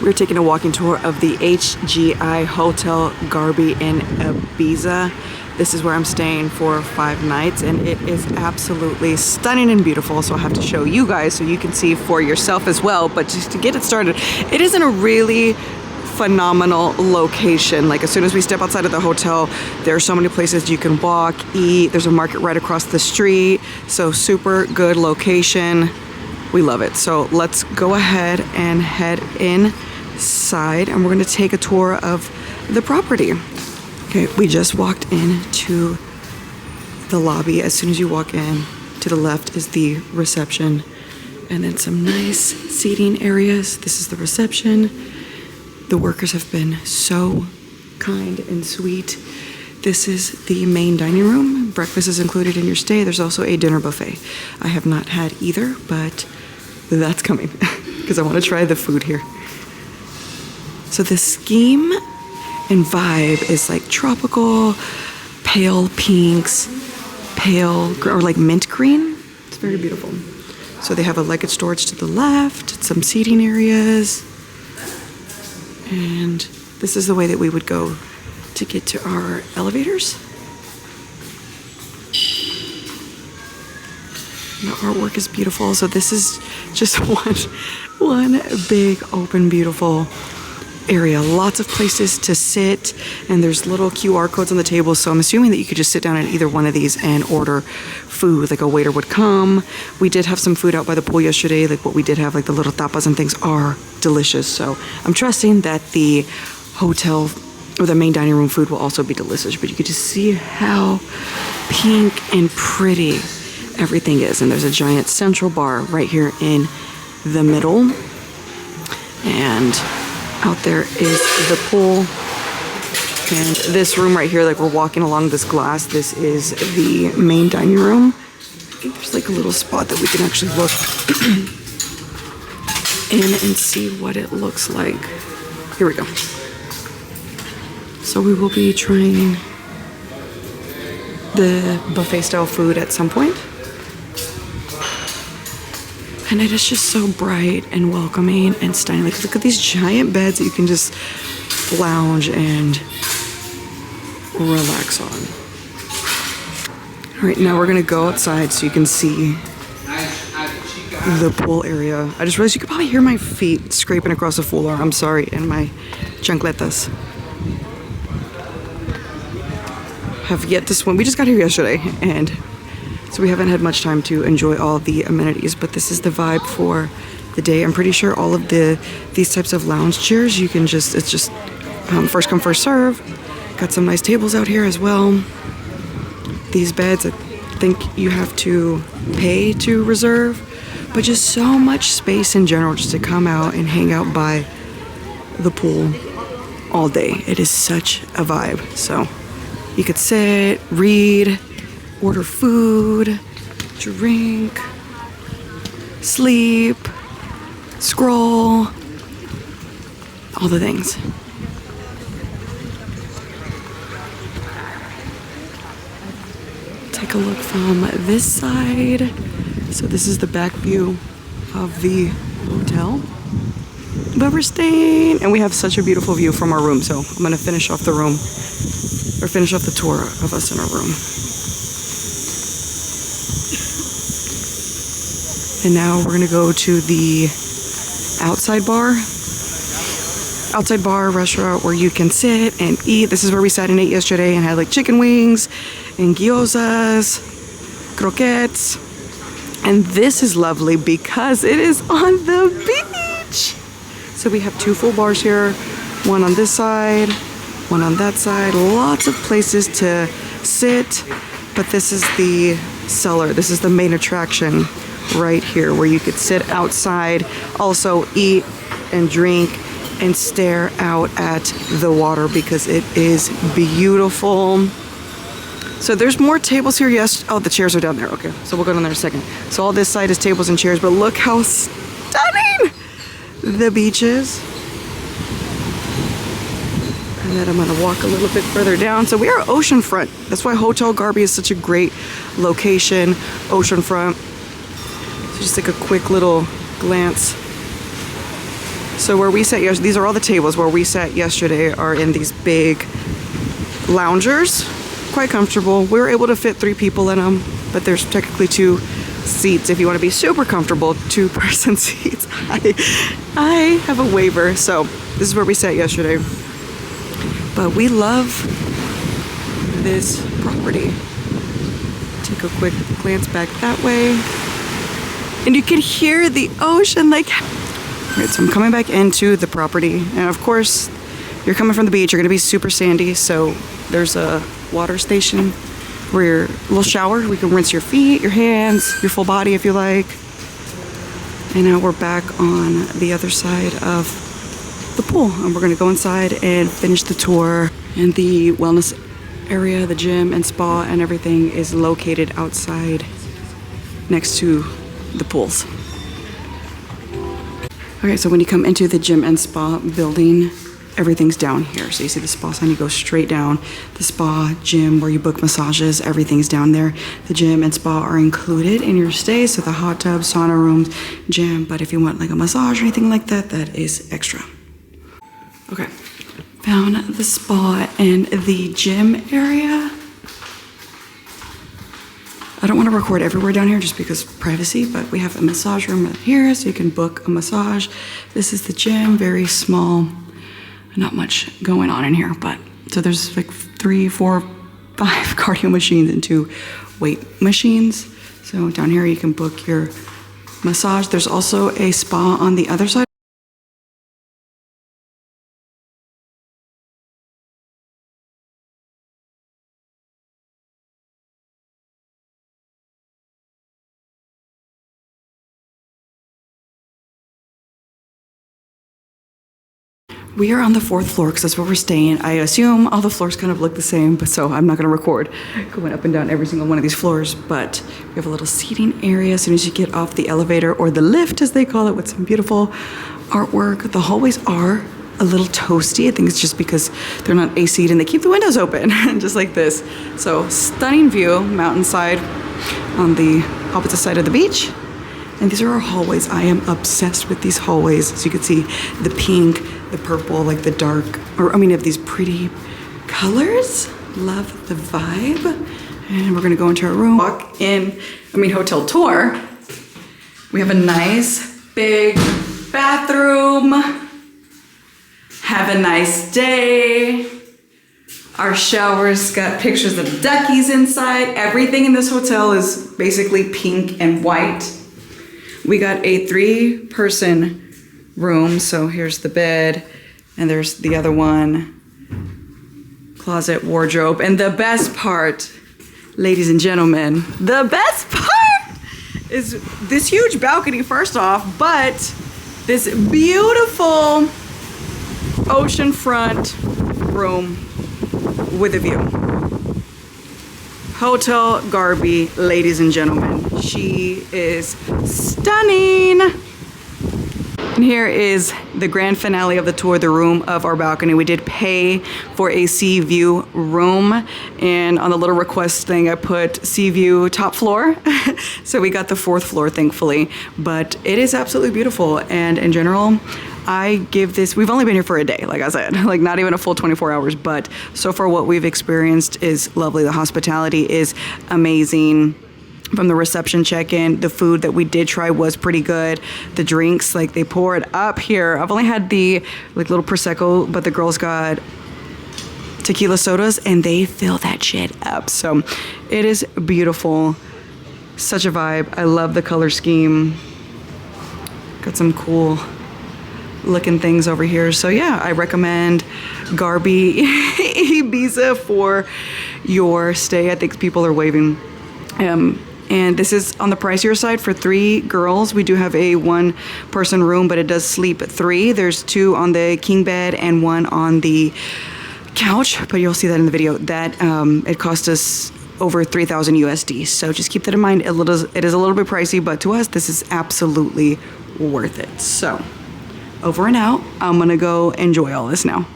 We're taking a walking tour of the HGI Hotel Garbi in Ibiza. This is where I'm staying for 5 nights, and it is absolutely stunning and beautiful. So I'll have to show you guys so you can see for yourself as well. But just to get it started, it is in a really phenomenal location. Like as soon as we step outside of the hotel, there are so many places you can walk, eat. There's a market right across the street. So super good location. We love it. So let's go ahead and head inside, and we're going to take a tour of the property. Okay, we just walked into the lobby. As soon as you walk in, to the left is the reception, and then some nice seating areas. This is the reception. The workers have been so kind and sweet. This is the main dining room. Breakfast is included in your stay. There's also a dinner buffet. I have not had either, but that's coming because I want to try the food here. So the scheme and vibe is like tropical, pale pinks, or like mint green. It's very beautiful. So they have a luggage storage to the left, some seating areas. And this is the way that we would go to get to our elevators. The artwork is beautiful. So this is just one big open beautiful area. Lots of places to sit, and there's little QR codes on the table, so I'm assuming that you could just sit down at either one of these and order food. Like a waiter would come. We did have some food out by the pool yesterday. Like what we did have, like the little tapas and things are delicious. So I'm trusting that the hotel or the main dining room food will also be delicious. But you could just see how pink and pretty everything is. And there's a giant central bar right here in the middle. And out there is the pool. And this room right here, like we're walking along this glass, this is the main dining room. I think there's like a little spot that we can actually look in and see what it looks like. Here we go. So we will be trying the buffet style food at some point. And it is just so bright and welcoming and stunning. Like, look at these giant beds that you can just lounge and relax on. All right, now we're gonna go outside so you can see the pool area. I just realized you could probably hear my feet scraping across the floor. I'm sorry, and my chancletas. Have yet to swim. We just got here yesterday, and so we haven't had much time to enjoy all the amenities, but this is the vibe for the day. I'm pretty sure all of these types of lounge chairs, you can just, it's just first come, first serve. Got some nice tables out here as well. These beds, I think you have to pay to reserve, but just so much space in general just to come out and hang out by the pool all day. It is such a vibe. So you could sit, read, order food, drink, sleep, scroll, all the things. Take a look from this side. So this is the back view of the hotel where we're staying, and we have such a beautiful view from our room. So I'm gonna finish off the room, or finish off the tour of us in our room. And now we're gonna go to the outside bar restaurant where you can sit and eat. This is where we sat and ate yesterday and had like chicken wings and gyozas, croquettes. And this is lovely because it is on the beach. So we have 2 full bars here, one on this side, one on that side. Lots of places to sit, but this is the cellar. This is the main attraction right here where you could sit outside, also eat and drink and stare out at the water because it is beautiful. So there's more tables here. Yes. Oh, the chairs are down there. Okay. So we'll go down there in a second. So all this side is tables and chairs, but look how stunning the beach is. And then I'm gonna walk a little bit further down. So we are oceanfront. That's why Hotel Garbi is such a great location, oceanfront. So just like a quick little glance So where we sat yesterday, these are all the tables. Where we sat yesterday are in these big loungers, quite comfortable. We were able to fit 3 people in them, but there's technically 2 seats if you want to be super comfortable, 2-person seats. I have a waiver, so this is where we sat yesterday. But we love this property. Take a quick glance back that way, and you can hear the ocean. Like, all right, so I'm coming back into the property, and of course, you're coming from the beach. You're going to be super sandy, so there's a water station where your little shower. We can rinse your feet, your hands, your full body if you like. And now we're back on the other side of the pool, and we're going to go inside and finish the tour. And the wellness area, the gym and spa and everything is located outside next to the pools. Okay, so when you come into the gym and spa building, everything's down here. So you see the spa sign, you go straight down. The spa, gym, where you book massages, everything's down there. The gym and spa are included in your stay, so the hot tub, sauna rooms, gym, but if you want like a massage or anything like that, that is extra. Okay, found the spa and the gym area. I don't want to record everywhere down here just because privacy, but we have a massage room here, so you can book a massage. This is the gym, very small. Not much going on in here, but so there's like 3, 4, 5 cardio machines and 2 weight machines. So down here you can book your massage. There's also a spa on the other side. We are on the 4th floor because that's where we're staying. I assume all the floors kind of look the same, but so I'm not going to record going up and down every single one of these floors. But we have a little seating area as soon as you get off the elevator, or the lift as they call it, with some beautiful artwork. The hallways are a little toasty. I think it's just because they're not AC'd and they keep the windows open, just like this. So stunning view, mountainside on the opposite side of the beach. And these are our hallways. I am obsessed with these hallways. So you can see the pink, the purple, like the dark, or I mean, you have these pretty colors. Love the vibe. And we're gonna go into our room. Walk in, hotel tour. We have a nice big bathroom. Have a nice day. Our shower's got pictures of duckies inside. Everything in this hotel is basically pink and white. We got a 3-person room, so here's the bed, and there's the other one, closet, wardrobe, and the best part, ladies and gentlemen, the best part is this huge balcony first off, but this beautiful oceanfront room with a view. Hotel Garbi, ladies and gentlemen. She is stunning. And here is the grand finale of the tour, the room of our balcony. We did pay for a sea view room, and on the little request thing I put sea view top floor. So we got the 4th floor, thankfully, but it is absolutely beautiful. And in general, I give this, we've only been here for a day, like I said, like not even a full 24 hours, but so far what we've experienced is lovely. The hospitality is amazing. From the reception check-in, the food that we did try was pretty good. The drinks, like they pour it up here. I've only had the like little Prosecco, but the girls got tequila sodas and they fill that shit up. So it is beautiful. Such a vibe. I love the color scheme. Got some cool looking things over here. So yeah, I recommend Garbi Ibiza for your stay. I think people are waving. And this is on the pricier side for 3 girls. We do have a 1-person room, but it does sleep 3. There's 2 on the king bed and 1 on the couch, but you'll see that in the video. That it cost us over 3,000 USD. So just keep that in mind. It is a little bit pricey, but to us, this is absolutely worth it. So over and out. I'm gonna go enjoy all this now.